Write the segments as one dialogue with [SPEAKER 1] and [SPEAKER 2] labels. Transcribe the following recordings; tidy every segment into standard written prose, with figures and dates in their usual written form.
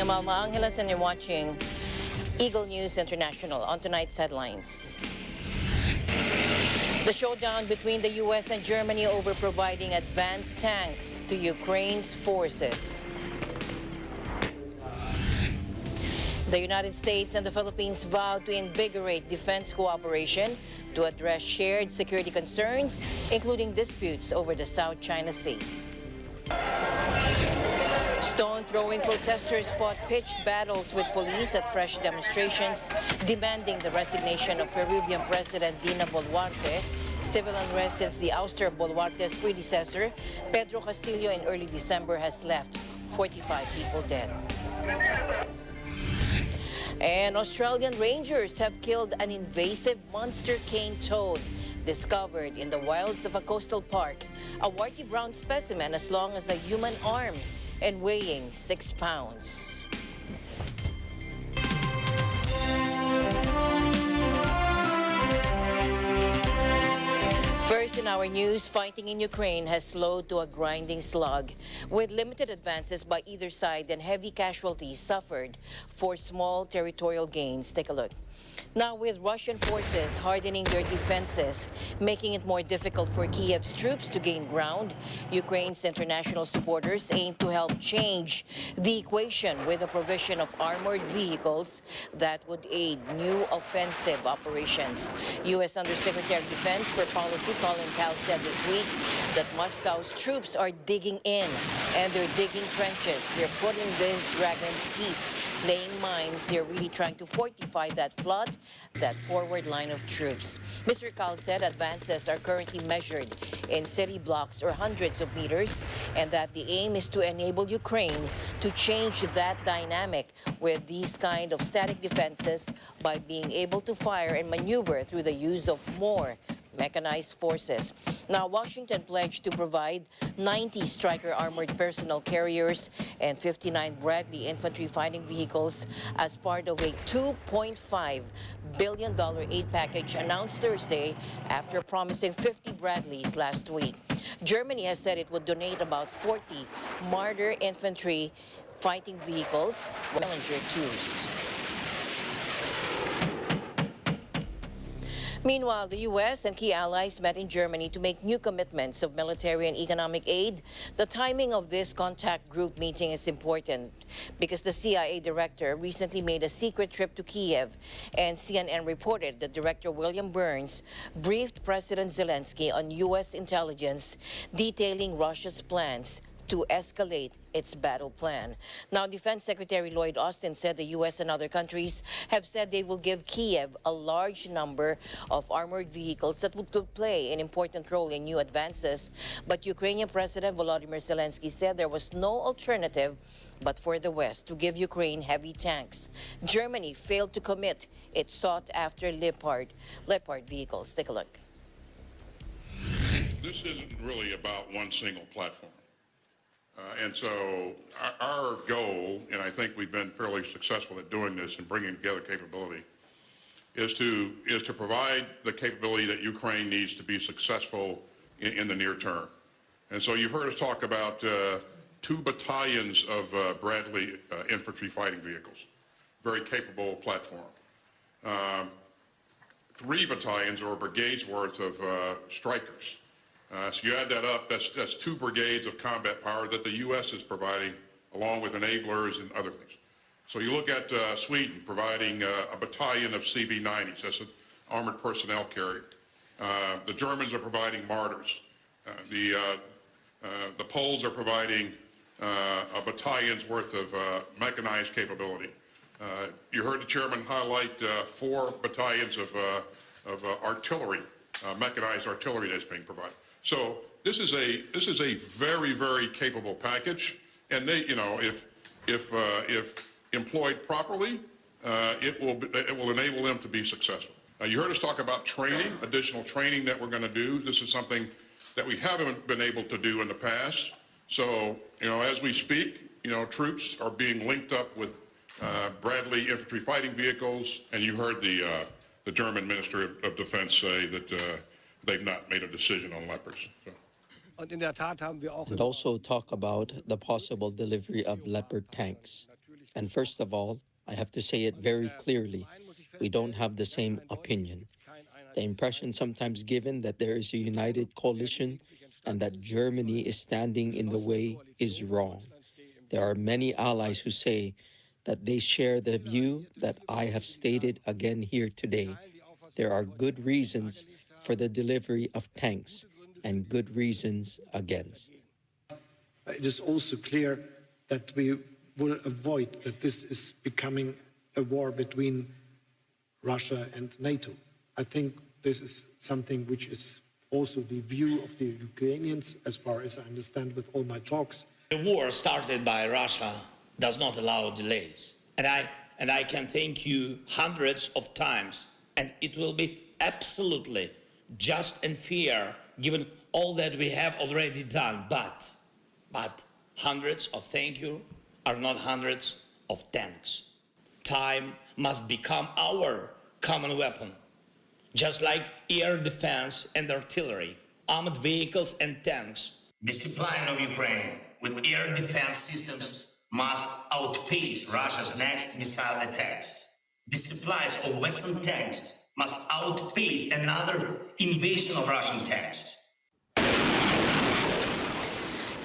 [SPEAKER 1] I'm Alma Angeles and you're watching Eagle News International. On tonight's headlines. The showdown between the U.S. and Germany over providing advanced tanks to Ukraine's forces. The United States and the Philippines vowed to invigorate defense cooperation to address shared security concerns, including disputes over the South China Sea. Stone-throwing protesters fought pitched battles with police at fresh demonstrations demanding the resignation of Peruvian President Dina Boluarte. Civil unrest since the ouster of Boluarte's predecessor, Pedro Castillo, in early December has left 45 people dead. And Australian rangers have killed an invasive monster cane toad discovered in the wilds of a coastal park, a warty brown specimen as long as a human arm and weighing 6 pounds. First in our news, fighting in Ukraine has slowed to a grinding slog, with limited advances by either side and heavy casualties suffered for small territorial gains. Take a look. Now, with Russian forces hardening their defenses, making it more difficult for Kiev's troops to gain ground, Ukraine's international supporters aim to help change the equation with the provision of armored vehicles that would aid new offensive operations. U.S. Undersecretary of Defense for Policy Colin Powell said this week that Moscow's troops are digging in, and they're digging trenches. They're putting this dragon's teeth, laying mines. They're really trying to fortify that flood, that forward line of troops. Mr. Kahl said advances are currently measured in city blocks or hundreds of meters, and that the aim is to enable Ukraine to change that dynamic with these kind of static defenses by being able to fire and maneuver through the use of more mechanized forces. Now, Washington pledged to provide 90 Stryker armored personnel carriers and 59 Bradley infantry fighting vehicles as part of a $2.5 billion aid package announced Thursday after promising 50 Bradleys last week. Germany has said it would donate about 40 Marder infantry fighting vehicles, Challenger 2s. Meanwhile, the U.S. and key allies met in Germany to make new commitments of military and economic aid. The timing of this contact group meeting is important because the CIA director recently made a secret trip to Kiev, and CNN reported that Director William Burns briefed President Zelensky on U.S. intelligence detailing Russia's plans to escalate its battle plan. Now, Defense Secretary Lloyd Austin said the U.S. and other countries have said they will give Kiev a large number of armored vehicles that would play an important role in new advances. But Ukrainian President Volodymyr Zelensky said there was no alternative but for the West to give Ukraine heavy tanks. Germany failed to commit its sought-after Leopard vehicles. Take a look.
[SPEAKER 2] This isn't really about one single platform. And so our goal, and I think we've been fairly successful at doing this and bringing together capability, is to provide the capability that Ukraine needs to be successful in the near term. And so you've heard us talk about 2 battalions of Bradley infantry fighting vehicles, very capable platform. 3 battalions or brigades worth of Strykers. So you add that up, that's 2 brigades of combat power that the U.S. is providing, along with enablers and other things. So you look at Sweden providing a battalion of CV-90s, that's an armored personnel carrier. The Germans are providing Martyrs. The Poles are providing a battalion's worth of mechanized capability. You heard the chairman highlight 4 battalions of artillery, mechanized artillery that's being provided. So this is a very, very capable package, and they, if employed properly, it will enable them to be successful. You heard us talk about training, additional training that we're going to do. This is something that we haven't been able to do in the past. So, as we speak, troops are being linked up with Bradley infantry fighting vehicles, and you heard the German Minister of Defense say that they've not made a decision on Leopards. So.
[SPEAKER 3] And also talk about the possible delivery of Leopard tanks. And first of all, I have to say it very clearly. We don't have the same opinion. The impression sometimes given that there is a united coalition and that Germany is standing in the way is wrong. There are many allies who say that they share the view that I have stated again here today. There are good reasons for the delivery of tanks and good reasons against.
[SPEAKER 4] It is also clear that we will avoid that this is becoming a war between Russia and NATO. I think this is something which is also the view of the Ukrainians, as far as I understand with all my talks.
[SPEAKER 5] The war started by Russia does not allow delays. And I can thank you hundreds of times, and it will be absolutely just and fair given all that we have already done. But hundreds of thank you are not hundreds of tanks. Time must become our common weapon. Just like air defense and artillery, armored vehicles and tanks. The supply of Ukraine with air defense systems must outpace Russia's next missile attacks. The supplies of Western tanks must outpace another invasion of Russian tanks.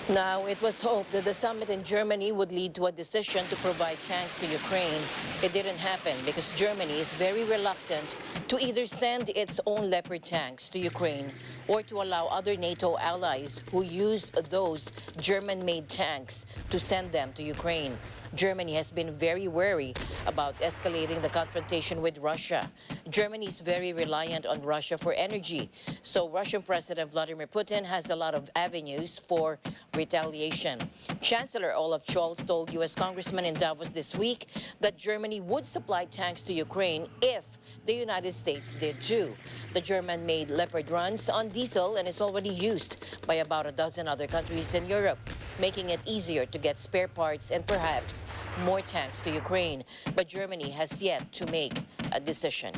[SPEAKER 1] Now, it was hoped that the summit in Germany would lead to a decision to provide tanks to Ukraine. It didn't happen because Germany is very reluctant to either send its own Leopard tanks to Ukraine or to allow other NATO allies who use those German-made tanks to send them to Ukraine. Germany has been very wary about escalating the confrontation with Russia. Germany is very reliant on Russia for energy, so Russian President Vladimir Putin has a lot of avenues for retaliation. Chancellor Olaf Scholz told U.S. congressmen in Davos this week that Germany would supply tanks to Ukraine if the United States did too. The German-made Leopard runs on diesel and is already used by about a dozen other countries in Europe, making it easier to get spare parts and perhaps more tanks to Ukraine. But Germany has yet to make a decision.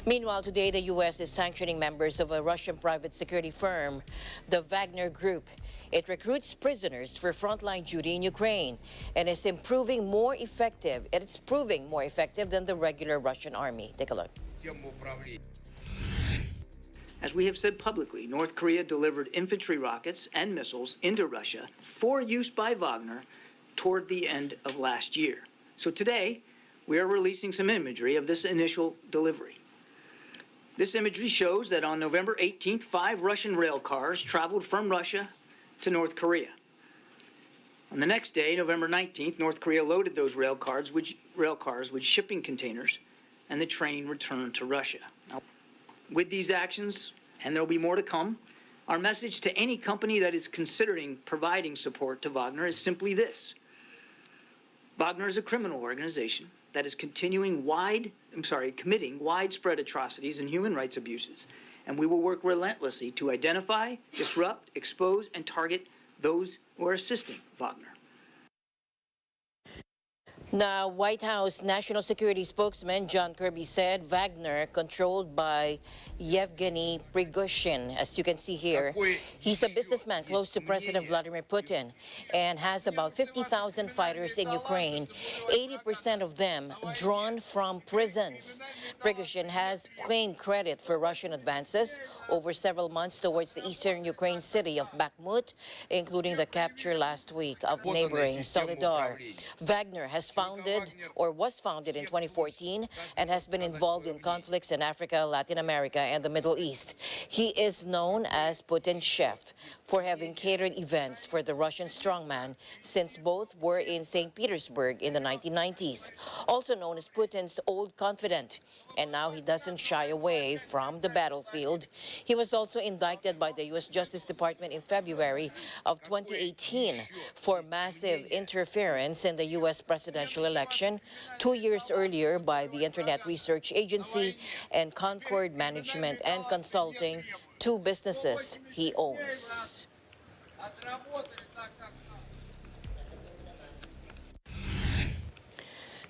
[SPEAKER 1] Meanwhile, today the U.S. is sanctioning members of a Russian private security firm, the Wagner Group. It recruits prisoners for frontline duty in Ukraine and is proving more effective than the regular Russian army. Take a look.
[SPEAKER 6] As we have said publicly, North Korea delivered infantry rockets and missiles into Russia for use by Wagner toward the end of last year. So today, we are releasing some imagery of this initial delivery. This imagery shows that on November 18th, 5 Russian rail cars traveled from Russia to North Korea. On the next day, November 19th, North Korea loaded those rail cars with shipping containers, and the train returned to Russia. Now, with these actions, and there will be more to come, our message to any company that is considering providing support to Wagner is simply this. Wagner is a criminal organization that is committing widespread atrocities and human rights abuses. And we will work relentlessly to identify, disrupt, expose, and target those who are assisting Wagner.
[SPEAKER 1] Now, White House National Security spokesman John Kirby said Wagner, controlled by Yevgeny Prigozhin, as you can see here. He's a businessman close to President Vladimir Putin and has about 50,000 fighters in Ukraine, 80% of them drawn from prisons. Prigozhin has claimed credit for Russian advances over several months towards the eastern Ukraine city of Bakhmut, including the capture last week of neighboring Solidar. Wagner was founded in 2014 and has been involved in conflicts in Africa, Latin America, and the Middle East. He is known as Putin's chef for having catered events for the Russian strongman since both were in St. Petersburg in the 1990s. Also known as Putin's old confidant, and now he doesn't shy away from the battlefield. He was also indicted by the U.S. Justice Department in February of 2018 for massive interference in the U.S. presidential election 2 years earlier by the Internet Research Agency and Concord Management and Consulting, 2 businesses he owns.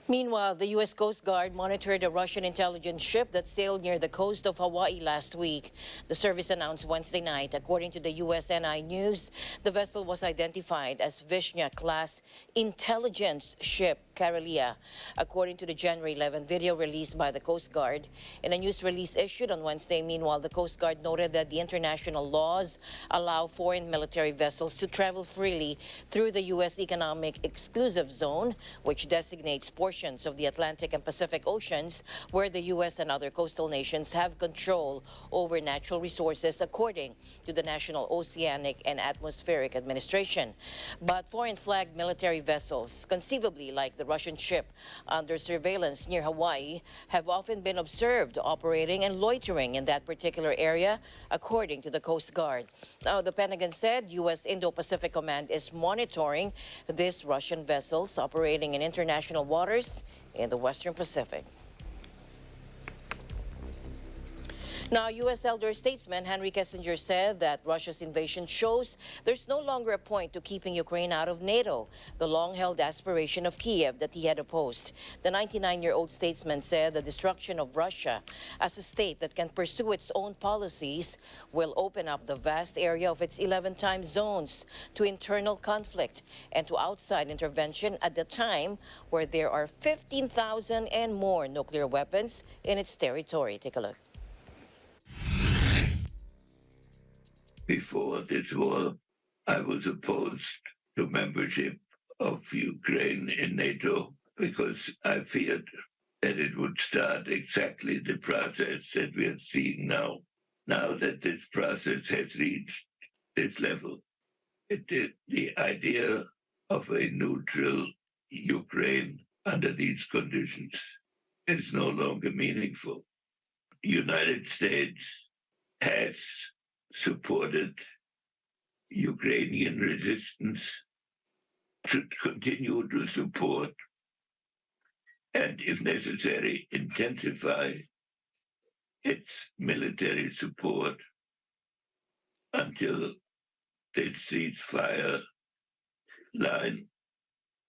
[SPEAKER 1] Meanwhile, the U.S. Coast Guard monitored a Russian intelligence ship that sailed near the coast of Hawaii last week. The service announced Wednesday night. According to the USNI News, the vessel was identified as Vishnya-class intelligence ship Karelia, according to the January 11 video released by the Coast Guard. In a news release issued on Wednesday, meanwhile, the Coast Guard noted that the international laws allow foreign military vessels to travel freely through the U.S. Economic Exclusive Zone, which designates portions of the Atlantic and Pacific Oceans where the U.S. and other coastal nations have control over natural resources, according to the National Oceanic and Atmospheric Administration. But foreign-flagged military vessels, conceivably like the Russian ship under surveillance near Hawaii, have often been observed operating and loitering in that particular area, according to the Coast Guard. Now, the Pentagon said U.S. Indo-Pacific Command is monitoring these Russian vessels operating in international waters in the Western Pacific. Now, U.S. elder statesman Henry Kissinger said that Russia's invasion shows there's no longer a point to keeping Ukraine out of NATO, the long-held aspiration of Kiev that he had opposed. The 99-year-old statesman said the destruction of Russia as a state that can pursue its own policies will open up the vast area of its 11 time zones to internal conflict and to outside intervention at the time where there are 15,000 and more nuclear weapons in its territory. Take a look.
[SPEAKER 7] Before this war, I was opposed to membership of Ukraine in NATO because I feared that it would start exactly the process that we are seeing now. Now that this process has reached this level, the idea of a neutral Ukraine under these conditions is no longer meaningful. The United States has supported Ukrainian resistance, should continue to support, and if necessary, intensify its military support until the ceasefire line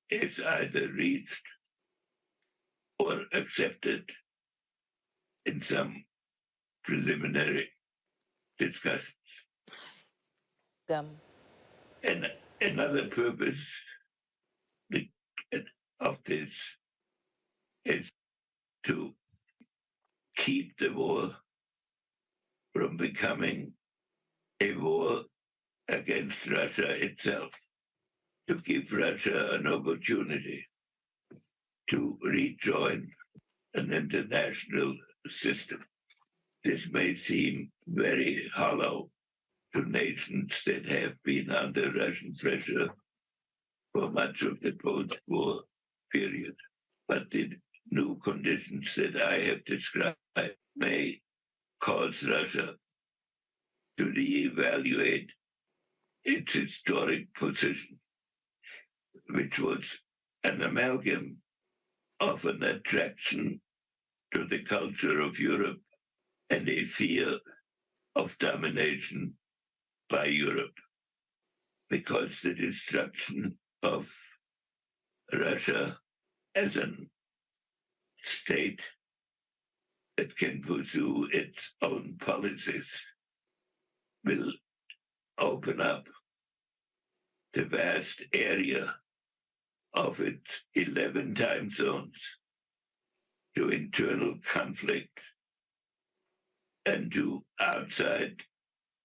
[SPEAKER 7] is either reached or accepted in some preliminary discussions. And another purpose of this is to keep the war from becoming a war against Russia itself, to give Russia an opportunity to rejoin an international system. This may seem very hollow to nations that have been under Russian pressure for much of the post-war period, but the new conditions that I have described may cause Russia to reevaluate its historic position, which was an amalgam of an attraction to the culture of Europe and a fear of domination by Europe, because the destruction of Russia as a state that can pursue its own policies will open up the vast area of its 11 time zones to internal conflict and to outside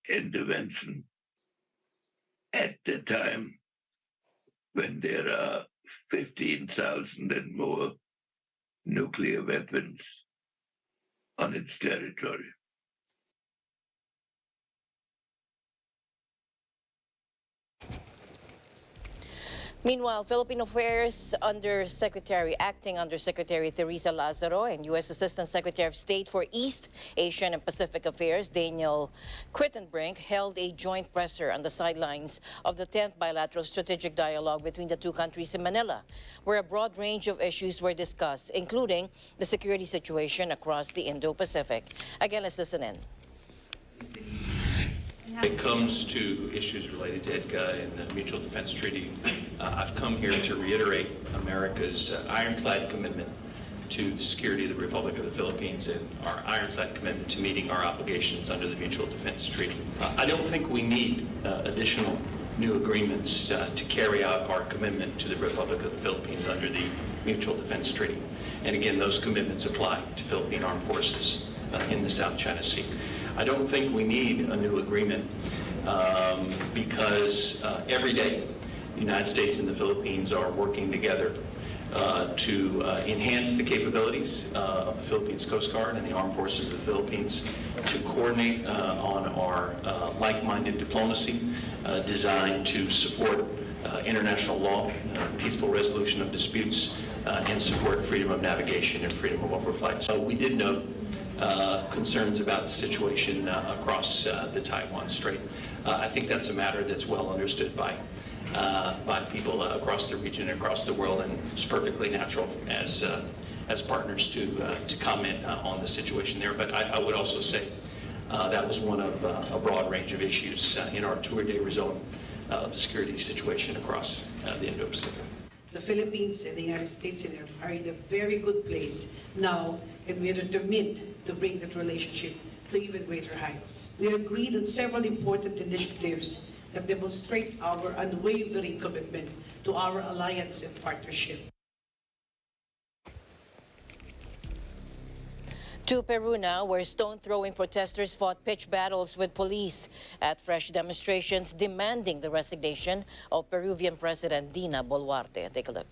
[SPEAKER 7] intervention at the time when there are 15,000 and more nuclear weapons on its territory.
[SPEAKER 1] Meanwhile, Philippine Affairs Acting Undersecretary Teresa Lazaro and U.S. Assistant Secretary of State for East Asian and Pacific Affairs Daniel Crittenbrink held a joint presser on the sidelines of the 10th bilateral strategic dialogue between the two countries in Manila, where a broad range of issues were discussed, including the security situation across the Indo-Pacific. Again, let's listen in.
[SPEAKER 8] It comes to issues related to EDCA and the Mutual Defense Treaty. I've come here to reiterate America's ironclad commitment to the security of the Republic of the Philippines and our ironclad commitment to meeting our obligations under the Mutual Defense Treaty. I don't think we need additional new agreements to carry out our commitment to the Republic of the Philippines under the Mutual Defense Treaty. And again, those commitments apply to Philippine armed forces in the South China Sea. I don't think we need a new agreement because every day the United States and the Philippines are working together to enhance the capabilities of the Philippines Coast Guard and the armed forces of the Philippines, to coordinate on our like-minded diplomacy designed to support international law, peaceful resolution of disputes, and support freedom of navigation and freedom of upward flight. So we did note concerns about the situation across the Taiwan Strait. I think that's a matter that's well understood by people across the region and across the world, and it's perfectly natural as partners to comment on the situation there. But I would also say that was one of a broad range of issues in our two-day result of the security situation across the Indo-Pacific.
[SPEAKER 9] The Philippines and the United States are in a very good place now, and we are determined to bring that relationship to even greater heights. We agreed on several important initiatives that demonstrate our unwavering commitment to our alliance and partnership.
[SPEAKER 1] To Peru now, where stone-throwing protesters fought pitched battles with police at fresh demonstrations demanding the resignation of Peruvian President Dina Boluarte. Take a look.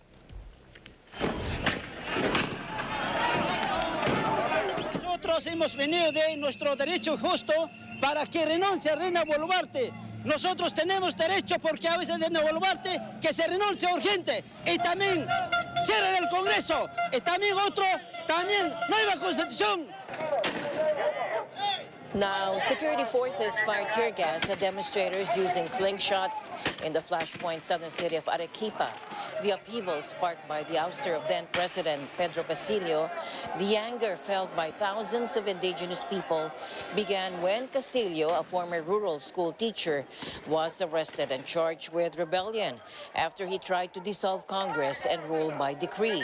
[SPEAKER 10] Nosotros hemos venido de nuestro derecho justo para que renuncie a Reina Boluarte. Nosotros tenemos derecho porque a veces Reina Boluarte que se renuncie urgente y también cierren el Congreso y también nueva Constitución.
[SPEAKER 1] Now, security forces fired tear gas at demonstrators using slingshots in the flashpoint southern city of Arequipa. The upheaval sparked by the ouster of then-President Pedro Castillo, the anger felt by thousands of indigenous people began when Castillo, a former rural school teacher, was arrested and charged with rebellion after he tried to dissolve Congress and rule by decree.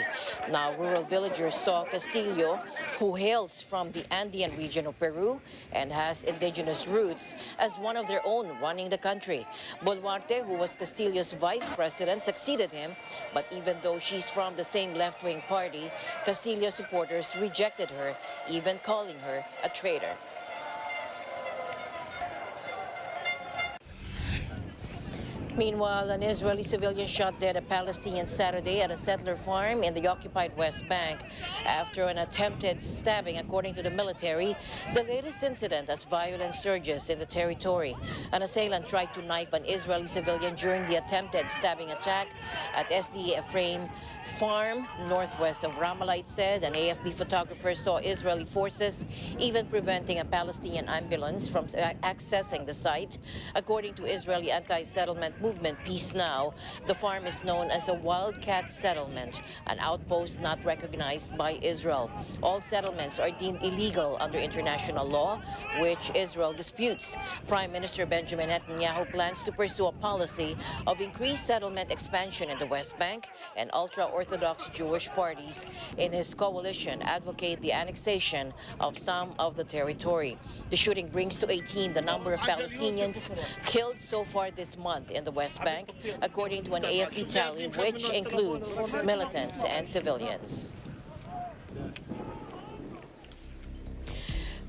[SPEAKER 1] Now, rural villagers saw Castillo, who hails from the Andean region of Peru and has indigenous roots, as one of their own running the country. Boluarte, who was Castillo's vice president, succeeded him, but even though she's from the same left-wing party, Castillo supporters rejected her, even calling her a traitor. Meanwhile, an Israeli civilian shot dead a Palestinian Saturday at a settler farm in the occupied West Bank after an attempted stabbing, according to the military, the latest incident as violence surges in the territory. An assailant tried to knife an Israeli civilian during the attempted stabbing attack at SDA Ephraim farm northwest of Ramallah, it said. An AFP photographer saw Israeli forces even preventing a Palestinian ambulance from accessing the site. According to Israeli anti-settlement movement Peace Now, the farm is known as a wildcat settlement, an outpost not recognized by Israel. All settlements are deemed illegal under international law, which Israel disputes. Prime Minister Benjamin Netanyahu plans to pursue a policy of increased settlement expansion in the West Bank, and ultra-Orthodox Jewish parties in his coalition advocate the annexation of some of the territory. The shooting brings to 18 the number of Palestinians killed so far this month in the West Bank, according to an AFP tally, which includes militants and civilians.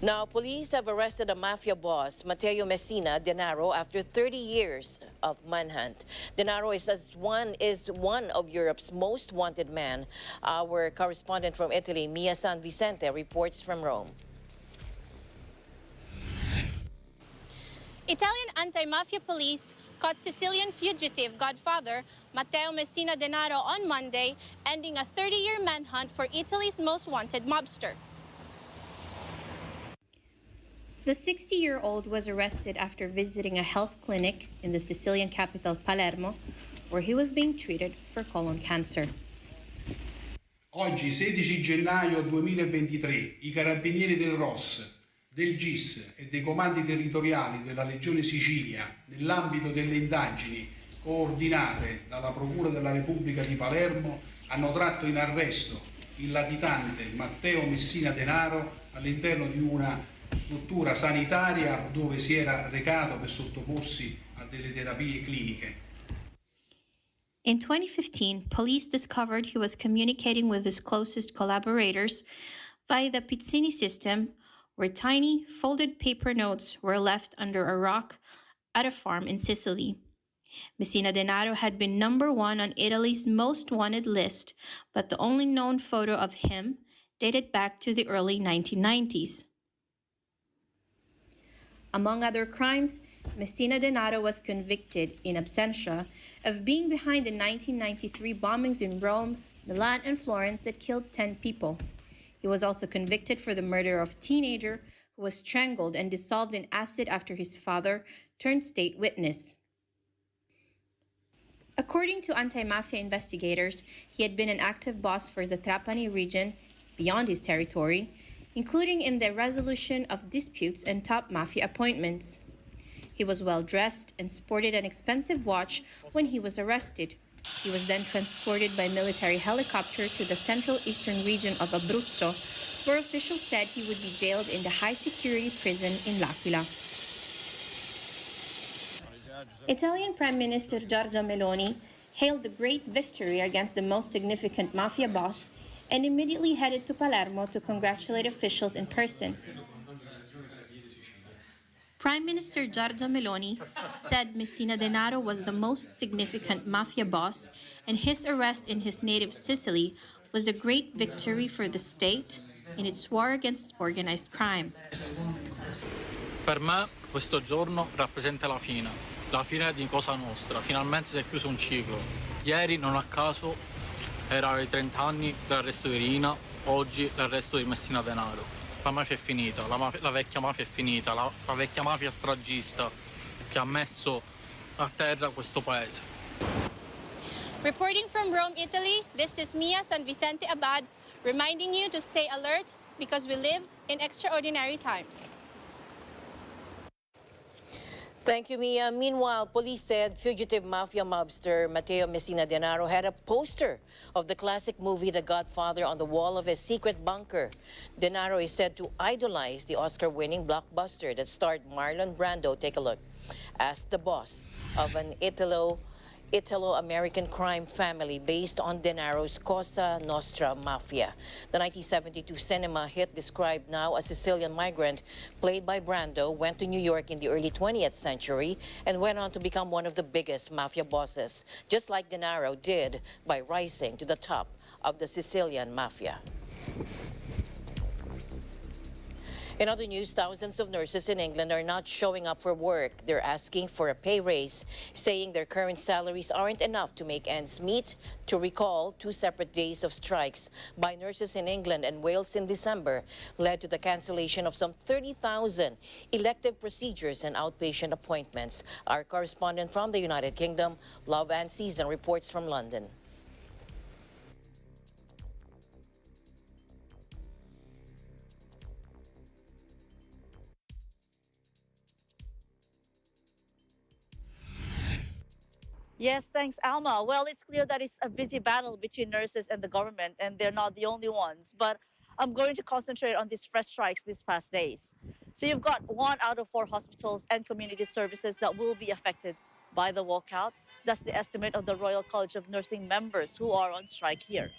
[SPEAKER 1] Now, police have arrested a mafia boss, Mateo Messina Denaro, after 30 years of manhunt. Denaro is one of Europe's most wanted men. Our correspondent from Italy, Mia San Vicente, reports from Rome.
[SPEAKER 11] Italian anti-mafia police caught Sicilian fugitive godfather Matteo Messina Denaro on Monday, ending a 30-year manhunt for Italy's most wanted mobster.
[SPEAKER 12] The 60-year-old was arrested after visiting a health clinic in the Sicilian capital Palermo, where he was being treated for colon cancer.
[SPEAKER 13] Oggi, 16 gennaio 2023, I carabinieri del ROS del GIS e dei comandi territoriali della Regione Sicilia nell'ambito delle indagini coordinate dalla Procura della Repubblica di Palermo hanno tratto in arresto il latitante Matteo Messina Denaro all'interno di una struttura sanitaria dove si era recato per sottoporsi a delle terapie cliniche.
[SPEAKER 12] In 2015, police discovered he was communicating with his closest collaborators via the Pizzini system, where tiny, folded paper notes were left under a rock at a farm in Sicily. Messina Denaro had been #1 on Italy's most wanted list, but the only known photo of him dated back to the early 1990s. Among other crimes, Messina Denaro was convicted in absentia of being behind the 1993 bombings in Rome, Milan, and Florence that killed 10 people. He was also convicted for the murder of a teenager who was strangled and dissolved in acid after his father turned state witness. According to anti-mafia investigators, he had been an active boss for the Trapani region beyond his territory, including in the resolution of disputes and top mafia appointments. He was well-dressed and sported an expensive watch when he was arrested. He was then transported by military helicopter to the central eastern region of Abruzzo, where officials said he would be jailed in the high-security prison in L'Aquila. Italian Prime Minister Giorgia Meloni hailed the great victory against the most significant mafia boss and immediately headed to Palermo to congratulate officials in person. Prime Minister Giorgia Meloni said Messina Denaro was the most significant mafia boss, and his arrest in his native Sicily was a great victory for the state in its war against organized crime.
[SPEAKER 14] Per me questo giorno rappresenta la fine di Cosa Nostra. Finalmente si è chiuso un ciclo. Ieri, non a caso, era i 30 anni dell'arresto di Rina, oggi l'arresto di Messina Denaro. La mafia è finita, la vecchia mafia è finita, la vecchia mafia stragista che ha messo a terra questo paese.
[SPEAKER 11] Reporting from Rome, Italy, this is Mia San Vicente Abad, reminding you to stay alert because we live in extraordinary times.
[SPEAKER 1] Thank you, Mia. Meanwhile, police said fugitive mafia mobster Matteo Messina Denaro had a poster of the classic movie The Godfather on the wall of his secret bunker. Denaro is said to idolize the Oscar-winning blockbuster that starred Marlon Brando, take a look, as the boss of an Italo-American crime family based on Denaro's Cosa Nostra Mafia. The 1972 cinema hit, described now a Sicilian migrant played by Brando, went to New York in the early 20th century and went on to become one of the biggest mafia bosses, just like Denaro did by rising to the top of the Sicilian mafia. In other news, thousands of nurses in England are not showing up for work. They're asking for a pay raise, saying their current salaries aren't enough to make ends meet. To recall, 2 separate days of strikes by nurses in England and Wales in December led to the cancellation of some 30,000 elective procedures and outpatient appointments. Our correspondent from the United Kingdom, Love and Season, reports from London.
[SPEAKER 15] Yes, thanks, Alma. Well, it's clear that it's a busy battle between nurses and the government, and they're not the only ones. But I'm going to concentrate on these fresh strikes these past days. So you've got 1 out of 4 hospitals and community services that will be affected by the walkout. That's the estimate of the Royal College of Nursing members who are on strike here.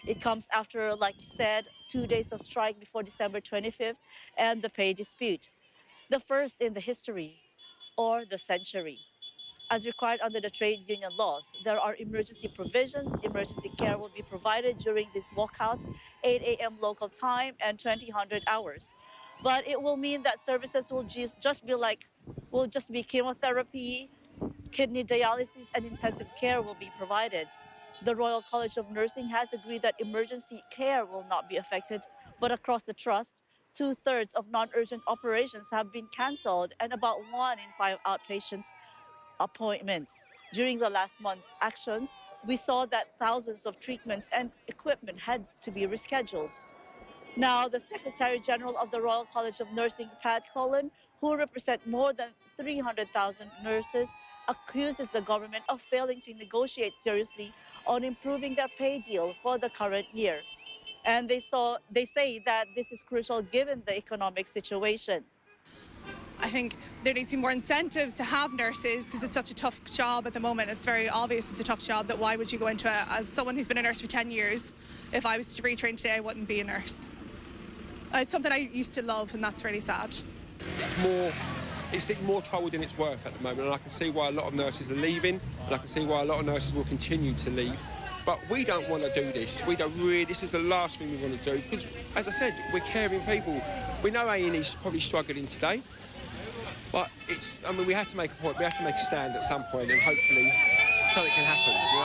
[SPEAKER 15] It comes after, like you said, 2 days of strike before December 25th and the pay dispute. The first in the history or the century. As required under the trade union laws, there are emergency provisions. Emergency care will be provided during these walkouts, 8 a.m. local time and 2000 hours. But it will mean that services will just be chemotherapy, kidney dialysis, and intensive care will be provided. The Royal College of Nursing has agreed that emergency care will not be affected, but across the trust, 2/3 of non-urgent operations have been cancelled and about 1 in 5 outpatients appointments. During the last month's actions, we saw that thousands of treatments and equipment had to be rescheduled. Now, the Secretary General of the Royal College of Nursing, Pat Cullen, who represents more than 300,000 nurses, accuses the government of failing to negotiate seriously on improving their pay deal for the current year. And they say that this is crucial given the economic situation.
[SPEAKER 16] I think there needs to be more incentives to have nurses because it's such a tough job at the moment. It's very obvious it's a tough job. That why would you go into it as someone who's been a nurse for 10 years? If I was to retrain today, I wouldn't be a nurse. It's something I used to love, and that's really sad.
[SPEAKER 17] It's more trouble than it's worth at the moment, and I can see why a lot of nurses are leaving, and I can see why a lot of nurses will continue to leave. But we don't want to do this. This is the last thing we want to do because, as I said, we're caring people. We know A&E's probably struggling today. But we have to make a point, we have to make a stand at some point, and hopefully something can happen, you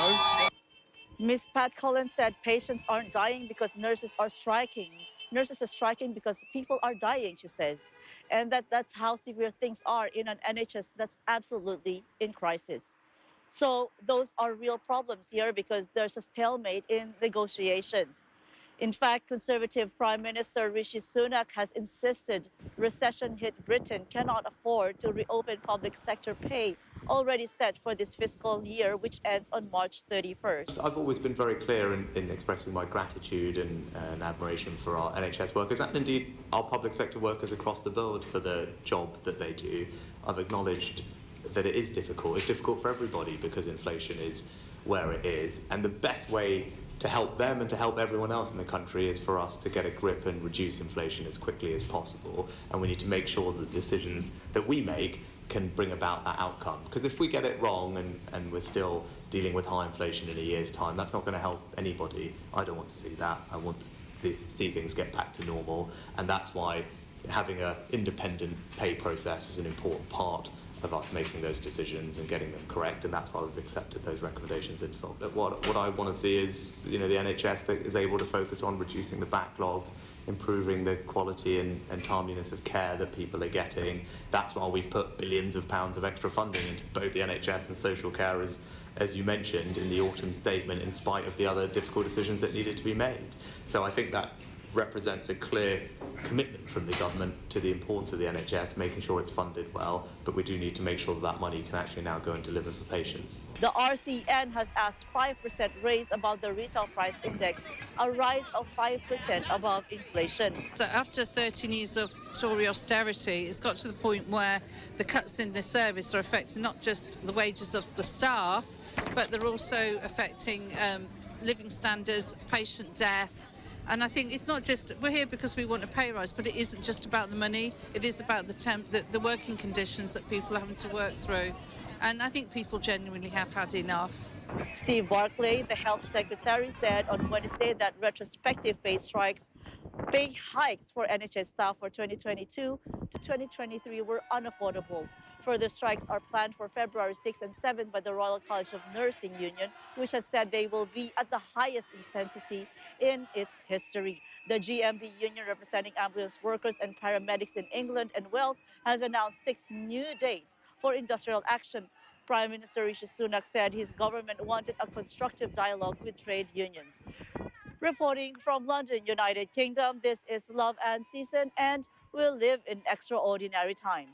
[SPEAKER 17] know?
[SPEAKER 15] Ms. Pat Cullen said patients aren't dying because nurses are striking. Nurses are striking because people are dying, she says. And that's how severe things are in an NHS that's absolutely in crisis. So those are real problems here because there's a stalemate in negotiations. In fact, Conservative Prime Minister Rishi Sunak has insisted recession-hit Britain cannot afford to reopen public sector pay already set for this fiscal year, which ends on March 31st.
[SPEAKER 18] I've always been very clear in expressing my gratitude and admiration for our NHS workers and indeed our public sector workers across the world for the job that they do. I've acknowledged that it is difficult. It's difficult for everybody because inflation is where it is, and the best way to help them and to help everyone else in the country is for us to get a grip and reduce inflation as quickly as possible. And we need to make sure that the decisions that we make can bring about that outcome. Because if we get it wrong and we're still dealing with high inflation in a year's time, that's not going to help anybody. I don't want to see that. I want to see things get back to normal. And that's why having an independent pay process is an important part of us making those decisions and getting them correct, and that's why we've accepted those recommendations in full. What I want to see is, the NHS that is able to focus on reducing the backlogs, improving the quality and timeliness of care that people are getting. That's why we've put billions of pounds of extra funding into both the NHS and social care, as you mentioned in the autumn statement, in spite of the other difficult decisions that needed to be made. So I think that represents a clear commitment from the government to the importance of the NHS, making sure it's funded well, but we do need to make sure that money can actually now go and deliver for patients.
[SPEAKER 15] The RCN has asked 5% raise above the retail price index, a rise of 5% above inflation.
[SPEAKER 19] So after 13 years of Tory austerity, it's got to the point where the cuts in the service are affecting not just the wages of the staff, but they're also affecting living standards, patient death. And I think it's not just, we're here because we want a pay rise, but it isn't just about the money. It is about the working conditions that people are having to work through. And I think people genuinely have had enough.
[SPEAKER 15] Steve Barclay, the health secretary, said on Wednesday that retrospective pay hikes for NHS staff for 2022 to 2023 were unaffordable. Further strikes are planned for February 6 and 7 by the Royal College of Nursing Union, which has said they will be at the highest intensity in its history. The GMB union, representing ambulance workers and paramedics in England and Wales, has announced 6 new dates for industrial action. Prime Minister Rishi Sunak said his government wanted a constructive dialogue with trade unions. Reporting from London, United Kingdom, this is Love and Season, and we'll live in extraordinary times.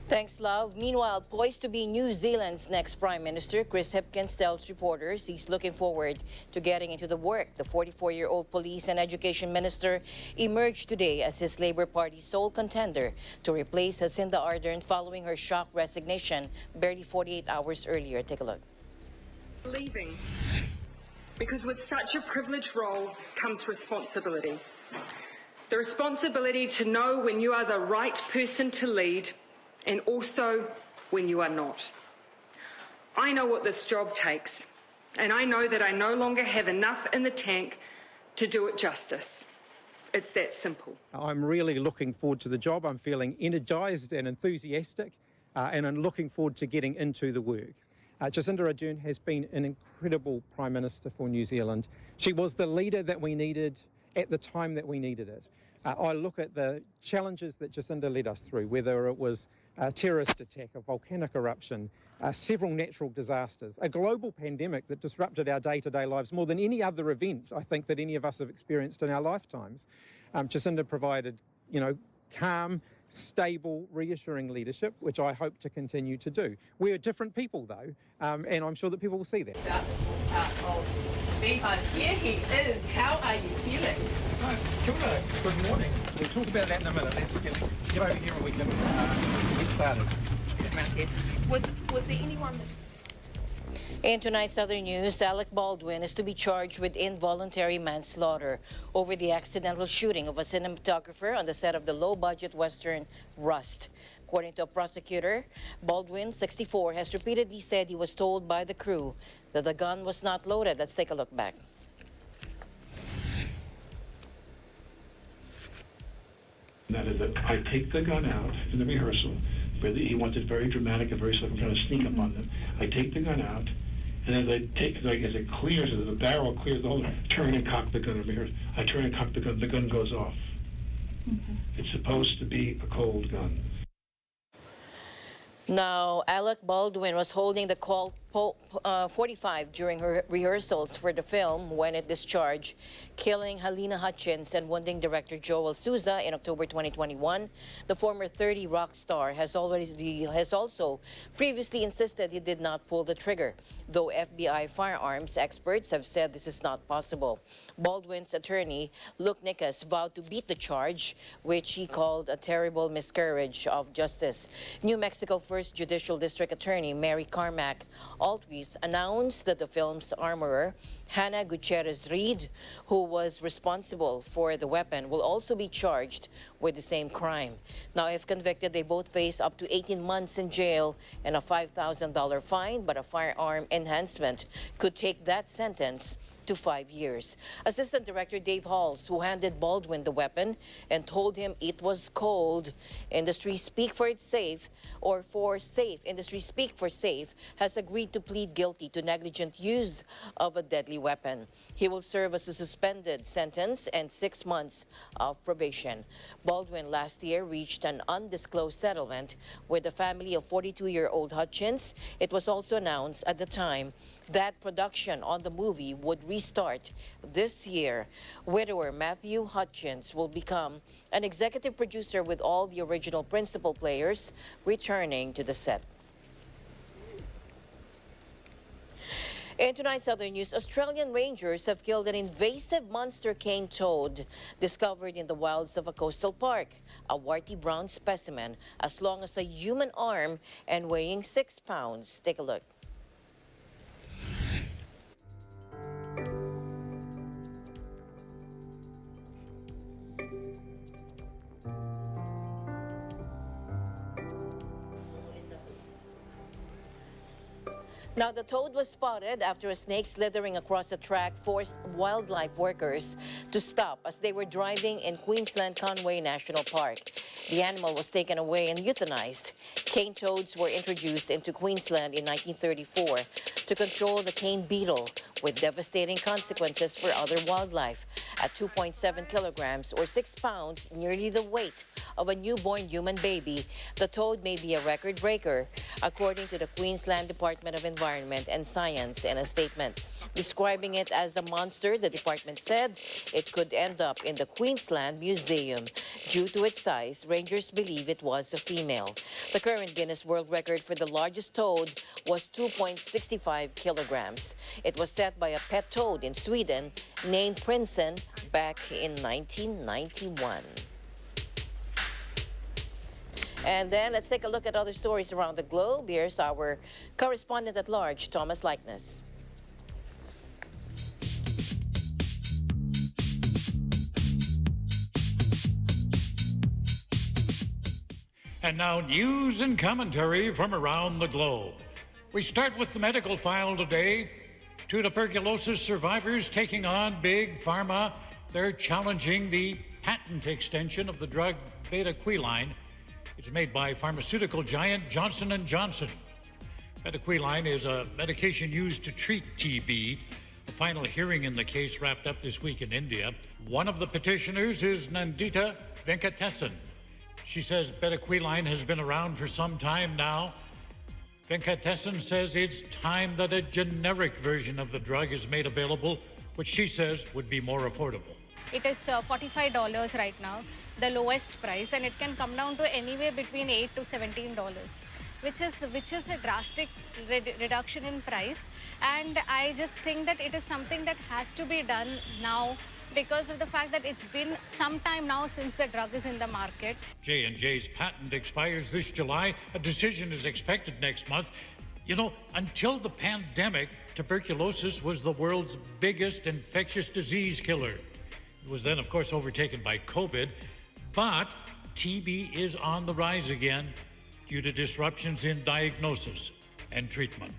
[SPEAKER 1] Thanks, Love. Meanwhile, poised to be New Zealand's next Prime Minister, Chris Hipkins tells reporters he's looking forward to getting into the work. The 44-year-old police and education minister emerged today as his Labour Party's sole contender to replace Jacinda Ardern following her shock resignation barely 48 hours earlier. Take a look.
[SPEAKER 20] Leaving, because with such a privileged role comes responsibility. The responsibility to know when you are the right person to lead, and also when you are not. I know what this job takes, and I know that I no longer have enough in the tank to do it justice. It's that simple.
[SPEAKER 21] I'm really looking forward to the job. I'm feeling energised and enthusiastic, and I'm looking forward to getting into the work. Jacinda Ardern has been an incredible Prime Minister for New Zealand. She was the leader that we needed at the time that we needed it. I look at the challenges that Jacinda led us through, whether it was a terrorist attack, a volcanic eruption, several natural disasters, a global pandemic that disrupted our day-to-day lives more than any other event, I think, that any of us have experienced in our lifetimes. Jacinda provided, calm, stable, reassuring leadership, which I hope to continue to do. We're different people, though, and I'm sure that people will see that.
[SPEAKER 2] Here he is. How are you feeling?
[SPEAKER 21] Hi, Kia ora. Good morning. We'll talk about that in a minute. Let's get over here and we can get started.
[SPEAKER 2] Was there anyone that...
[SPEAKER 1] In tonight's other news, Alec Baldwin is to be charged with involuntary manslaughter over the accidental shooting of a cinematographer on the set of the low-budget Western Rust. According to a prosecutor, Baldwin, 64, has repeatedly said he was told by the crew that the gun was not loaded. Let's take a look back.
[SPEAKER 22] That is that I take the gun out in the rehearsal. He wants it very dramatic and very I'm trying to sneak up on them. I take the gun out, and as it clears, as the barrel clears the hole, turn and cock the gun over here. I turn and cock the gun goes off. It's supposed to be a cold gun.
[SPEAKER 1] Now, Alec Baldwin was holding the Colt 45 during her rehearsals for the film when it discharged, killing Helena Hutchins and wounding director Joel Souza in October 2021. The former 30 rock star has also previously insisted he did not pull the trigger, though FBI firearms experts have said this is not possible. Baldwin's attorney, Luke Nickas, vowed to beat the charge, which he called a terrible miscarriage of justice. New Mexico First Judicial District Attorney Mary Carmack Altwies announced that the film's armorer, Hannah Gutierrez-Reed, who was responsible for the weapon, will also be charged with the same crime. Now, if convicted, they both face up to 18 months in jail and a $5,000 fine, but a firearm enhancement could take that sentence to 5 years. Assistant Director Dave Halls, who handed Baldwin the weapon and told him it was cold, industry speak for safe, industry speak for safe, has agreed to plead guilty to negligent use of a deadly weapon. He will serve as a suspended sentence and 6 months of probation. Baldwin last year reached an undisclosed settlement with the family of 42-year-old Hutchins. It was also announced at the time that production on the movie would restart this year. Widower Matthew Hutchins will become an executive producer with all the original principal players returning to the set. In tonight's other news, Australian rangers have killed an invasive monster cane toad discovered in the wilds of a coastal park, a warty brown specimen as long as a human arm and weighing 6 pounds. Take a look. Now, the toad was spotted after a snake slithering across a track forced wildlife workers to stop as they were driving in Queensland Conway National Park. The animal was taken away and euthanized. Cane toads were introduced into Queensland in 1934 to control the cane beetle, with devastating consequences for other wildlife. At 2.7 kilograms or 6 pounds, nearly the weight of a newborn human baby, the toad may be a record breaker, according to the Queensland Department of Environment and Science in a statement. Describing it as a monster, the department said it could end up in the Queensland Museum. Due to its size, rangers believe it was a female. The current Guinness World Record for the largest toad was 2.65 kilograms. It was set by a pet toad in Sweden named Prinsen back in 1991. And then let's take a look at other stories around the globe. Here's our correspondent at large, Thomas Likeness.
[SPEAKER 23] And now news and commentary from around the globe. We start with the medical file today. 2 tuberculosis survivors taking on Big Pharma. They're challenging the patent extension of the drug betaqueline. It's made by pharmaceutical giant Johnson & Johnson. Betaqueline is a medication used to treat TB. The final hearing in the case wrapped up this week in India. One of the petitioners is Nandita Venkatesan. She says bedaquiline has been around for some time now. Venkatesan says it's time that a generic version of the drug is made available, which she says would be more affordable.
[SPEAKER 11] It is $45 right now, the lowest price, and it can come down to anywhere between $8 to $17, which is a drastic reduction in price. And I just think that it is something that has to be done now because of the fact that it's been some time now since the drug is in the market.
[SPEAKER 23] J&J's patent expires this July. A decision is expected next month. You know, until the pandemic, tuberculosis was the world's biggest infectious disease killer. It was then, of course, overtaken by COVID, but TB is on the rise again due to disruptions in diagnosis and treatment.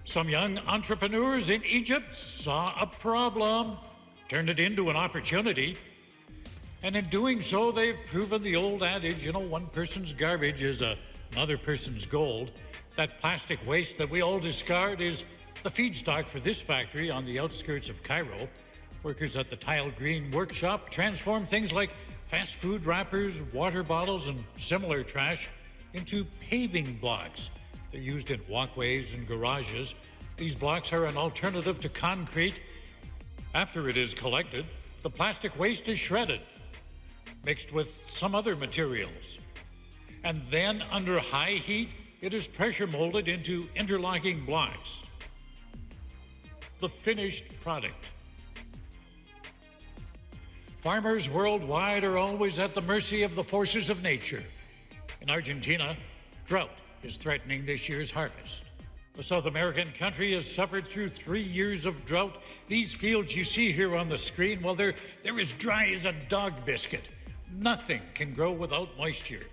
[SPEAKER 23] Some young entrepreneurs in Egypt saw a problem, turned it into an opportunity, and in doing so, they've proven the old adage, you know, one person's garbage is another person's gold. That plastic waste that we all discard is the feedstock for this factory on the outskirts of Cairo. Workers at the Tile Green workshop transform things like fast food wrappers, water bottles, and similar trash into paving blocks. They're used in walkways and garages. These blocks are an alternative to concrete. After it is collected, the plastic waste is shredded, mixed with some other materials. And then, under high heat, it is pressure molded into interlocking blocks. The finished product. Farmers worldwide are always at the mercy of the forces of nature. In Argentina, drought is threatening this year's harvest. The South American country has suffered through 3 years of drought. These fields you see here on the screen, well, they're as dry as a dog biscuit. Nothing can grow without moisture.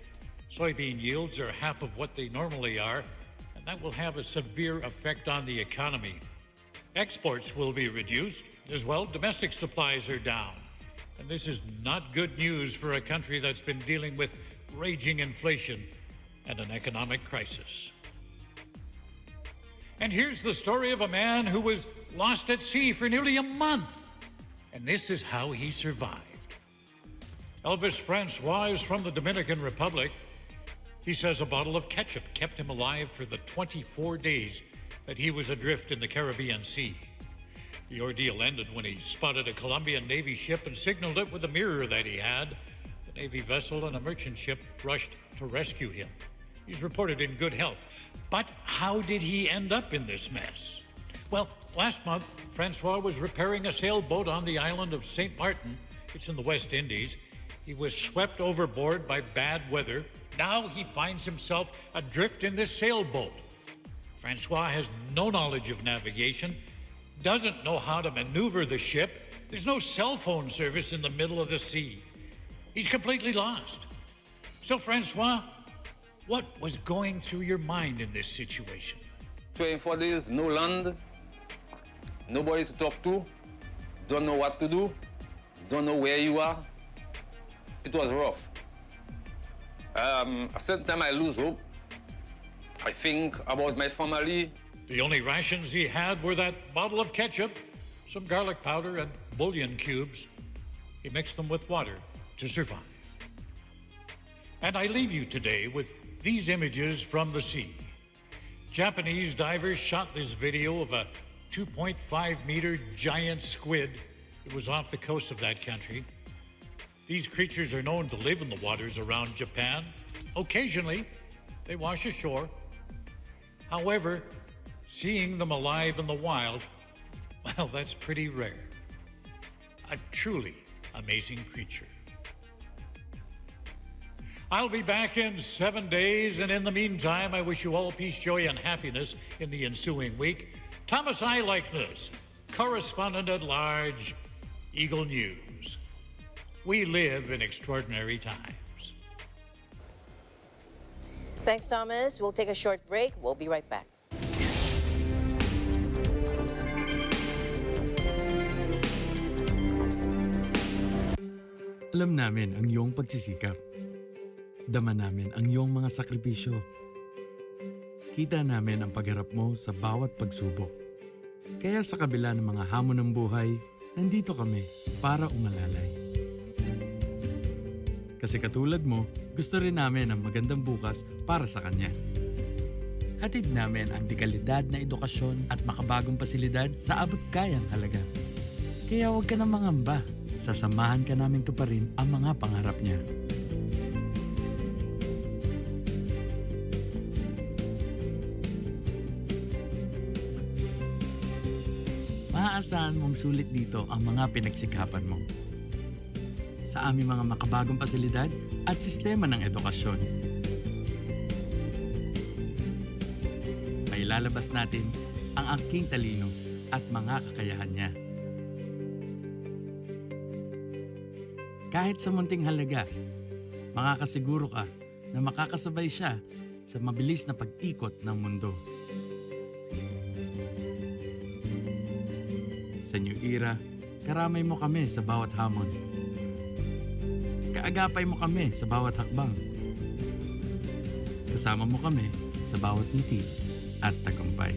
[SPEAKER 23] Soybean yields are half of what they normally are, and that will have a severe effect on the economy. Exports will be reduced. As well, domestic supplies are down. And this is not good news for a country that's been dealing with raging inflation and an economic crisis. And here's the story of a man who was lost at sea for nearly a month. And this is how he survived. Elvis Francois is from the Dominican Republic. He says a bottle of ketchup kept him alive for the 24 days that he was adrift in the Caribbean Sea. The ordeal ended when he spotted a Colombian Navy ship and signaled it with a mirror that he had. The Navy vessel and a merchant ship rushed to rescue him. He's reported in good health. But how did he end up in this mess? Well, last month, Francois was repairing a sailboat on the island of St. Martin. It's in the West Indies. He was swept overboard by bad weather. Now he finds himself adrift in this sailboat. Francois has no knowledge of navigation, doesn't know how to maneuver the ship. There's no cell phone service in the middle of the sea. He's completely lost. So, Francois, what was going through your mind in this situation?
[SPEAKER 3] 24 days, no land, nobody to talk to, don't know what to do, don't know where you are. It was rough. A certain time I lose hope. I think about my family.
[SPEAKER 23] The only rations he had were that bottle of ketchup, some garlic powder, and bouillon cubes. He mixed them with water to survive. And I leave you today with these images from the sea. Japanese divers shot this video of a 2.5-meter giant squid. It was off the coast of that country. These creatures are known to live in the waters around Japan. Occasionally, they wash ashore. However, seeing them alive in the wild, well, that's pretty rare. A truly amazing creature. I'll be back in 7 days, and in the meantime, I wish you all peace, joy, and happiness in the ensuing week. Thomas I. Likeness, correspondent at large, Eagle News. We live in extraordinary times.
[SPEAKER 1] Thanks, Thomas. We'll take a short break. We'll be right back.
[SPEAKER 4] Alam namin ang iyong pagsisikap. Dama namin ang iyong mga sakripisyo. Kita namin ang pagharap mo sa bawat pagsubok. Kaya sa kabila ng mga hamon ng buhay, nandito kami para umalalay. Kasi katulad mo, gusto rin namin ang magandang bukas para sa kanya. Hatid namin ang dekalidad na edukasyon at makabagong pasilidad sa abot kayang halaga. Kaya huwag ka na mangamba, sasamahan ka namin tuparin ang mga pangarap niya. Maaasahan mong sulit dito ang mga pinagsikapan mo. Sa aming mga makabagong pasilidad at sistema ng edukasyon. Mailalabas natin ang aking talino at mga kakayahan niya. Kahit sa munting halaga, makakasiguro ka na makakasabay siya sa mabilis na pag-ikot ng mundo. Sa new era, karamay mo kami sa bawat hamon. Kaagapay mo kami sa bawat hakbang. Kasama mo kami sa bawat ngiti at tagumpay.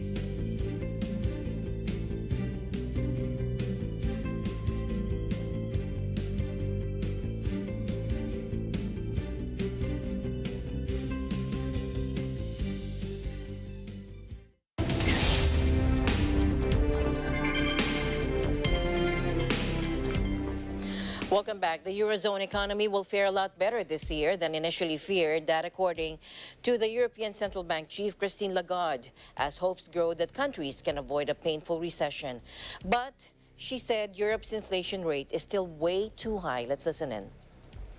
[SPEAKER 1] Welcome back. The Eurozone economy will fare a lot better this year than initially feared, that according to the European Central Bank chief Christine Lagarde, as hopes grow that countries can avoid a painful recession. But she said Europe's inflation rate is still way too high. Let's listen in.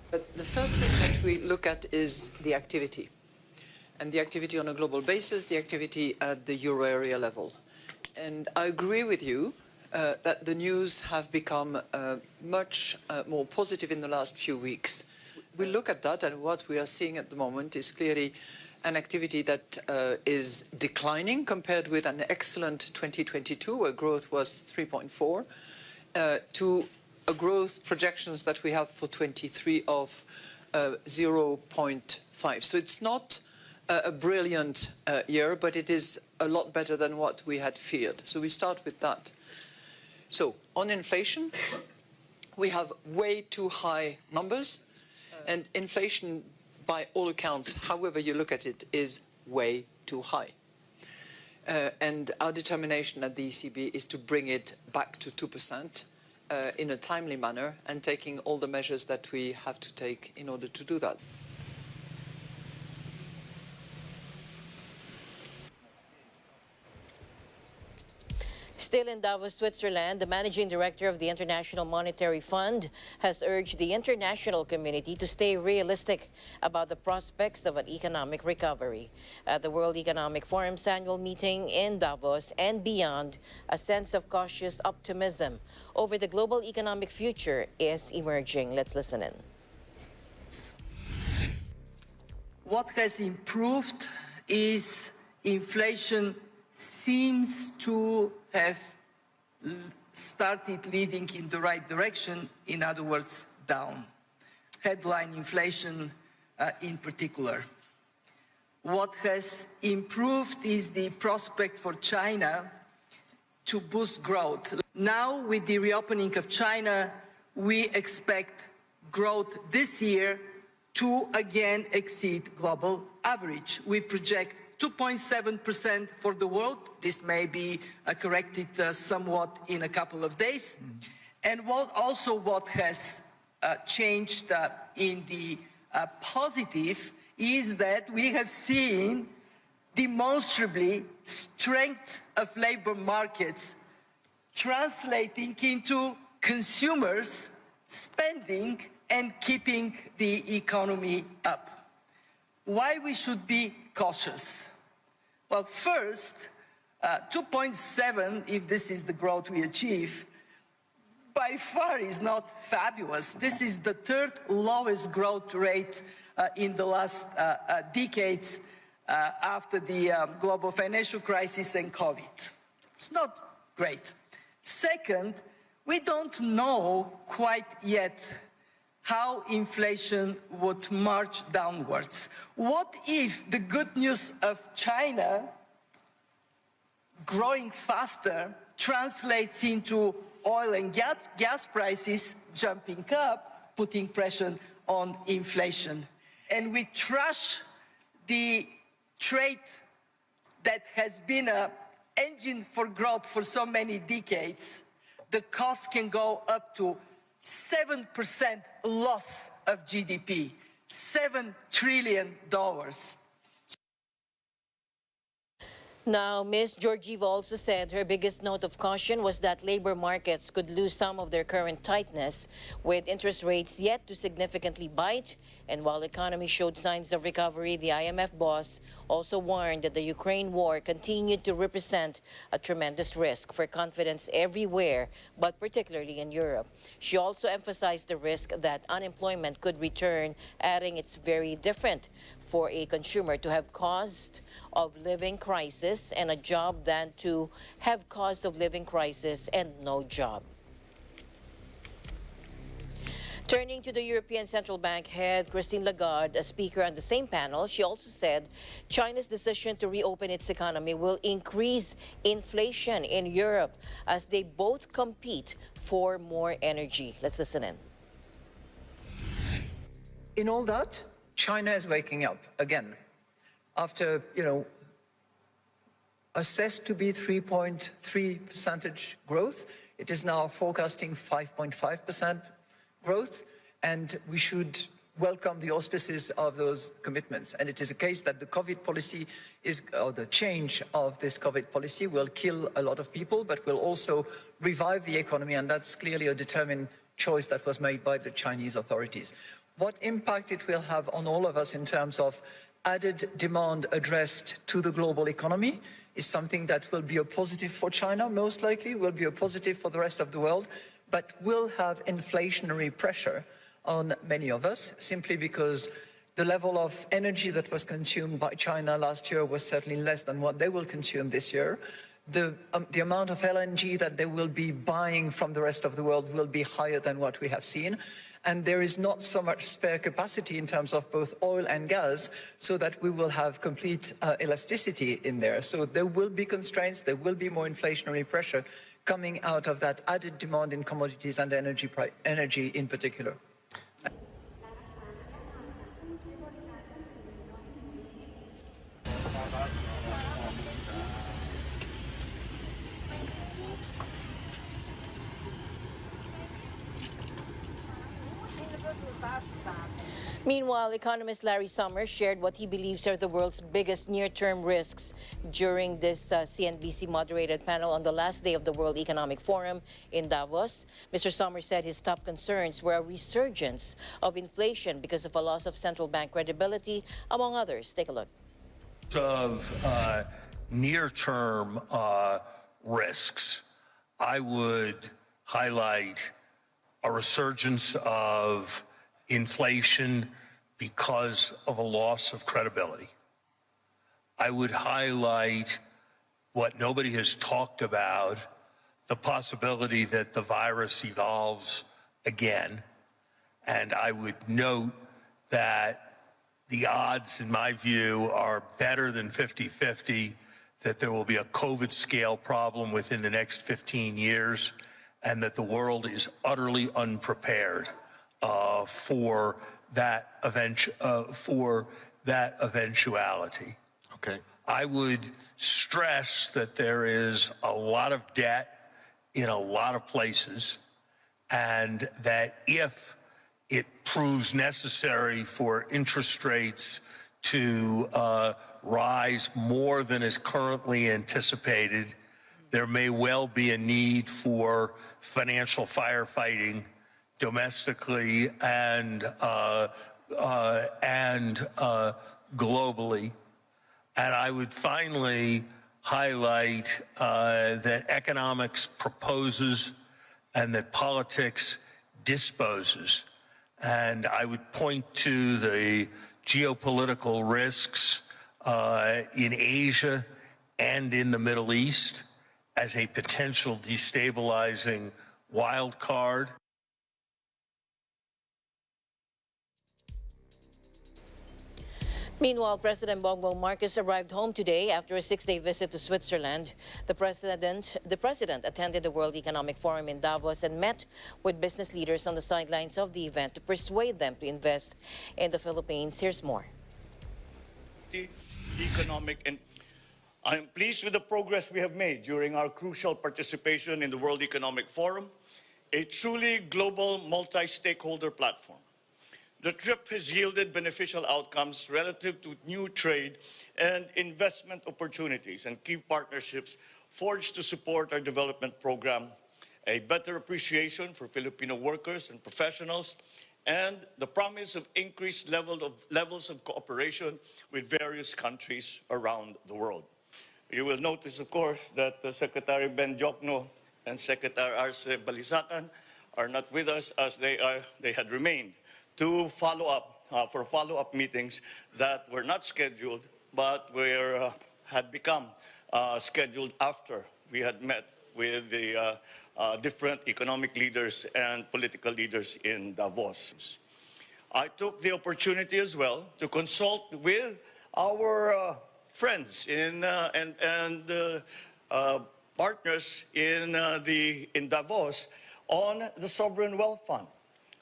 [SPEAKER 5] But the first thing that we look at is the activity. And the activity on a global basis, the activity at the euro area level. And I agree with you that the news have become much more positive in the last few weeks. We look at that, and what we are seeing at the moment is clearly an activity that is declining compared with an excellent 2022, where growth was 3.4, to a growth projections that we have for 23 of 0.5. So it's not a brilliant year, but it is a lot better than what we had feared. So we start with that. So on inflation, we have way too high numbers, and inflation, by all accounts, however you look at it, is way too high. And our determination at the ECB is to bring it back to 2% in a timely manner, and taking all the measures that we have to take in order to do that.
[SPEAKER 1] Still in Davos, Switzerland, the managing director of the International Monetary Fund has urged the international community to stay realistic about the prospects of an economic recovery. At the World Economic Forum's annual meeting in Davos and beyond, a sense of cautious optimism over the global economic future is emerging. Let's listen in.
[SPEAKER 6] What has improved is inflation seems to have started leading in the right direction, in other words, down. Headline inflation in particular. What has improved is the prospect for China to boost growth. Now, with the reopening of China, we expect growth this year to again exceed global average. We project 2.7% for the world. This may be corrected somewhat in a couple of days. And what has changed in the positive is that we have seen demonstrably strength of labor markets translating into consumers spending and keeping the economy up. Why we should be cautious? Well, first, 2.7, if this is the growth we achieve, by far is not fabulous. This is the third lowest growth rate in the last decades after the global financial crisis and COVID. It's not great. Second, we don't know quite yet how inflation would march downwards. What if the good news of China growing faster translates into oil and gas prices jumping up, putting pressure on inflation. And we trash the trade that has been an engine for growth for so many decades. The cost can go up to 7% loss of GDP, $7 trillion.
[SPEAKER 1] Now, Ms. Georgieva also said her biggest note of caution was that labor markets could lose some of their current tightness, with interest rates yet to significantly bite. And while the economy showed signs of recovery, the IMF boss also warned that the Ukraine war continued to represent a tremendous risk for confidence everywhere, but particularly in Europe. She also emphasized the risk that unemployment could return, adding it's very different for a consumer to have cost of living crisis and a job than to have cost of living crisis and no job. Turning to the European Central Bank head, Christine Lagarde, a speaker on the same panel, she also said China's decision to reopen its economy will increase inflation in Europe as they both compete for more energy. Let's listen in.
[SPEAKER 5] In all that, China is waking up again. After, assessed to be 3.3% growth, it is now forecasting 5.5% growth, and we should welcome the auspices of those commitments. And it is a case that the COVID policy or the change of this COVID policy will kill a lot of people, but will also revive the economy, and that's clearly a determined choice that was made by the Chinese authorities. What impact it will have on all of us in terms of added demand addressed to the global economy is something that will be a positive for China, most likely, will be a positive for the rest of the world, but will have inflationary pressure on many of us, simply because the level of energy that was consumed by China last year was certainly less than what they will consume this year. The amount of LNG that they will be buying from the rest of the world will be higher than what we have seen. And there is not so much spare capacity in terms of both oil and gas, so that we will have complete elasticity in there. So there will be constraints, there will be more inflationary pressure coming out of that added demand in commodities and energy in particular.
[SPEAKER 1] Meanwhile, economist Larry Summers shared what he believes are the world's biggest near-term risks during this CNBC-moderated panel on the last day of the World Economic Forum in Davos. Mr. Summers said his top concerns were a resurgence of inflation because of a loss of central bank credibility, among others. Take a look.
[SPEAKER 7] Of near-term risks, I would highlight a resurgence of inflation because of a loss of credibility. I would highlight what nobody has talked about, the possibility that the virus evolves again. And I would note that the odds, in my view, are better than 50-50 that there will be a COVID scale problem within the next 15 years, and that the world is utterly unprepared for that eventuality.
[SPEAKER 8] Okay.
[SPEAKER 7] I would stress that there is a lot of debt in a lot of places, and that if it proves necessary for interest rates to rise more than is currently anticipated, there may well be a need for financial firefighting domestically and globally. And I would finally highlight that economics proposes and that politics disposes. And I would point to the geopolitical risks in Asia and in the Middle East as a potential destabilizing wild card.
[SPEAKER 1] Meanwhile, President Bongbong Marcos arrived home today after a 6-day visit to Switzerland. The president attended the World Economic Forum in Davos and met with business leaders on the sidelines of the event to persuade them to invest in the Philippines. Here's more.
[SPEAKER 8] Economic and I am pleased with the progress we have made during our crucial participation in the World Economic Forum, a truly global multi-stakeholder platform. The trip has yielded beneficial outcomes relative to new trade and investment opportunities and key partnerships forged to support our development program, a better appreciation for Filipino workers and professionals, and the promise of increased levels of cooperation with various countries around the world. You will notice, of course, that Secretary Ben Jokno and Secretary Arce Balisacan are not with us as they had remained to for follow-up meetings that were not scheduled but had become scheduled after we had met with the different economic leaders and political leaders in Davos. I took the opportunity as well to consult with our friends and partners in Davos on the Sovereign Wealth Fund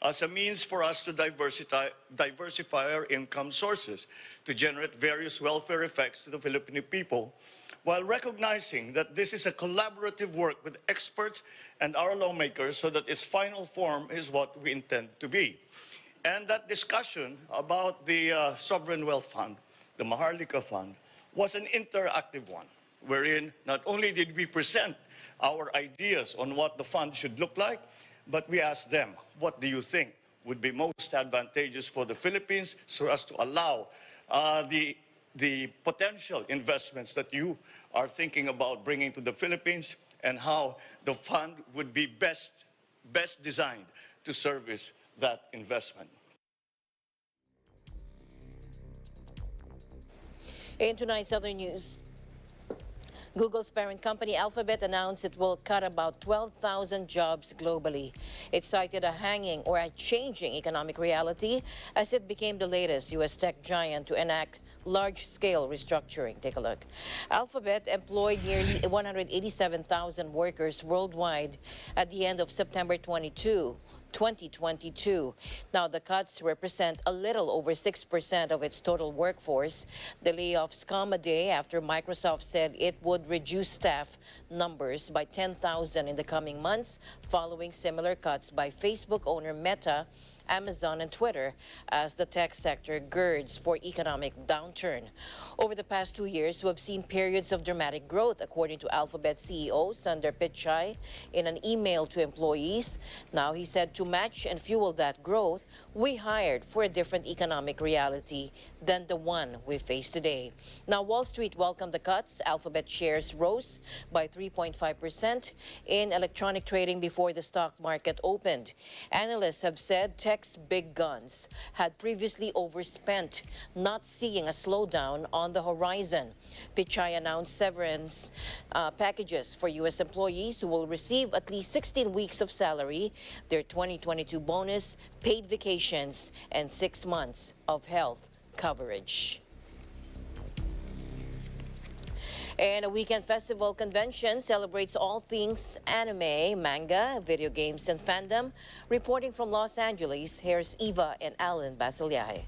[SPEAKER 8] as a means for us to diversify our income sources to generate various welfare effects to the Filipino people, while recognizing that this is a collaborative work with experts and our lawmakers so that its final form is what we intend to be. And that discussion about the Sovereign Wealth Fund, the Maharlika Fund, was an interactive one, wherein not only did we present our ideas on what the fund should look like, but we asked them, what do you think would be most advantageous for the Philippines so as to allow the potential investments that you are thinking about bringing to the Philippines, and how the fund would be best designed to service that investment.
[SPEAKER 1] In tonight's other news, Google's parent company Alphabet announced it will cut about 12,000 jobs globally. It cited a hanging or a changing economic reality as it became the latest U.S. tech giant to enact large-scale restructuring. Take a look. Alphabet employed nearly 187,000 workers worldwide at the end of September 2022. Now, the cuts represent a little over 6% of its total workforce. The layoffs come a day after Microsoft said it would reduce staff numbers by 10,000 in the coming months, following similar cuts by Facebook owner Meta, Amazon, and Twitter as the tech sector girds for economic downturn. Over the past 2 years, we have seen periods of dramatic growth, according to Alphabet CEO Sundar Pichai in an email to employees. Now, he said to match and fuel that growth, we hired for a different economic reality than the one we face today. Now, Wall Street welcomed the cuts. Alphabet shares rose by 3.5% in electronic trading before the stock market opened. Analysts have said tech's big guns had previously overspent, not seeing a slowdown on the horizon. Pichai announced severance packages for U.S. employees who will receive at least 16 weeks of salary, their 2022 bonus, paid vacations, and 6 months of health coverage. And a weekend festival convention celebrates all things anime, manga, video games, and fandom. Reporting from Los Angeles, here's Eva and Alan Basilaje.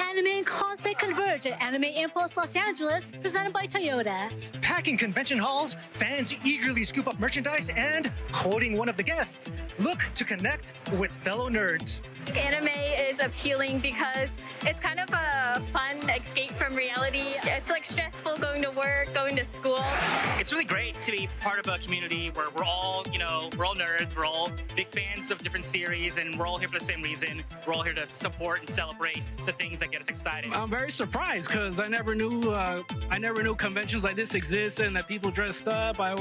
[SPEAKER 9] Anime and cosplay converge at Anime Impulse Los Angeles, presented by Toyota.
[SPEAKER 10] Packing convention halls, fans eagerly scoop up merchandise and, quoting one of the guests, look to connect with fellow nerds.
[SPEAKER 24] Anime is appealing because it's kind of a fun escape from reality. It's like stressful going to work, going to school.
[SPEAKER 25] It's really great to be part of a community where we're all, we're all nerds, we're all big fans of different series, and we're all here for the same reason. We're all here to support and celebrate the things that get us excited.
[SPEAKER 26] I'm very surprised because I never knew conventions like this existed and that people dressed up. I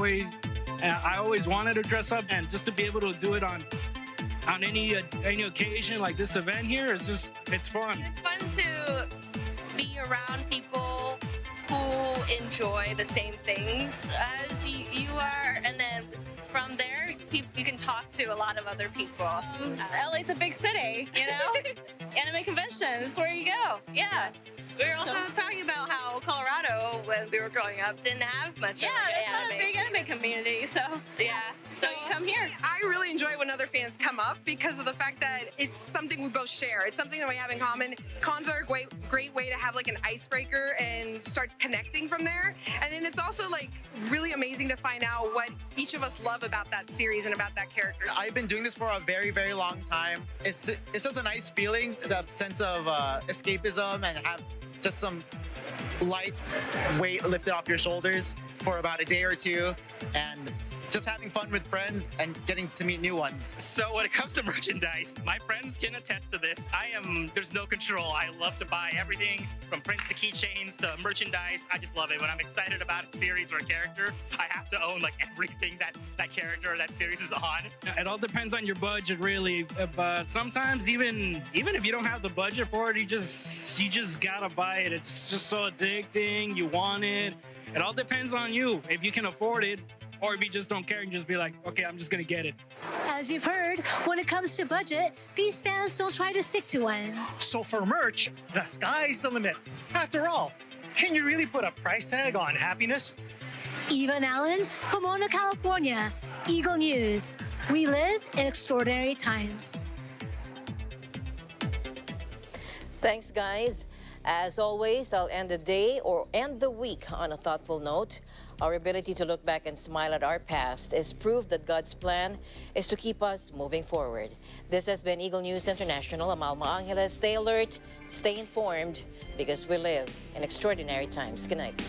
[SPEAKER 26] always wanted to dress up, and just to be able to do it on any occasion like this event here, it's fun.
[SPEAKER 24] It's fun to be around people who enjoy the same things as you are, and then from there you can talk to a lot of other people. LA's a big city, you know? Anime conventions, where you go. Yeah. We were also talking about how Colorado, when we were growing up, didn't have much of there's not a big anime community, so yeah. So you come here.
[SPEAKER 12] I really enjoy when other fans come up because of the fact that it's something we both share. It's something that we have in common. Cons are a great way to have like an icebreaker and start connecting from there. And then it's also like really amazing to find out what each of us love about that series and about that character.
[SPEAKER 13] I've been doing this for a very, very long time. It's just a nice feeling, the sense of escapism, and have just some light weight lifted off your shoulders for about a day or two, and just having fun with friends and getting to meet new ones.
[SPEAKER 25] So when it comes to merchandise, my friends can attest to this. There's no control. I love to buy everything from prints to keychains to merchandise. I just love it. When I'm excited about a series or a character, I have to own like everything that character or that series is on.
[SPEAKER 26] It all depends on your budget, really. But sometimes even if you don't have the budget for it, you just gotta buy it. It's just so addicting. You want it. It all depends on you. If you can afford it, or if you just don't care and just be like, okay, I'm just gonna get it.
[SPEAKER 9] As you've heard, when it comes to budget, these fans don't try to stick to one.
[SPEAKER 10] So for merch, the sky's the limit. After all, can you really put a price tag on happiness?
[SPEAKER 9] Eva and Alan, Pomona, California. Eagle News. We live in extraordinary times.
[SPEAKER 1] Thanks, guys. As always, I'll end the day or end the week on a thoughtful note. Our ability to look back and smile at our past is proof that God's plan is to keep us moving forward. This has been Eagle News International. I'm Alma Angeles. Stay alert, stay informed, because we live in extraordinary times. Good night.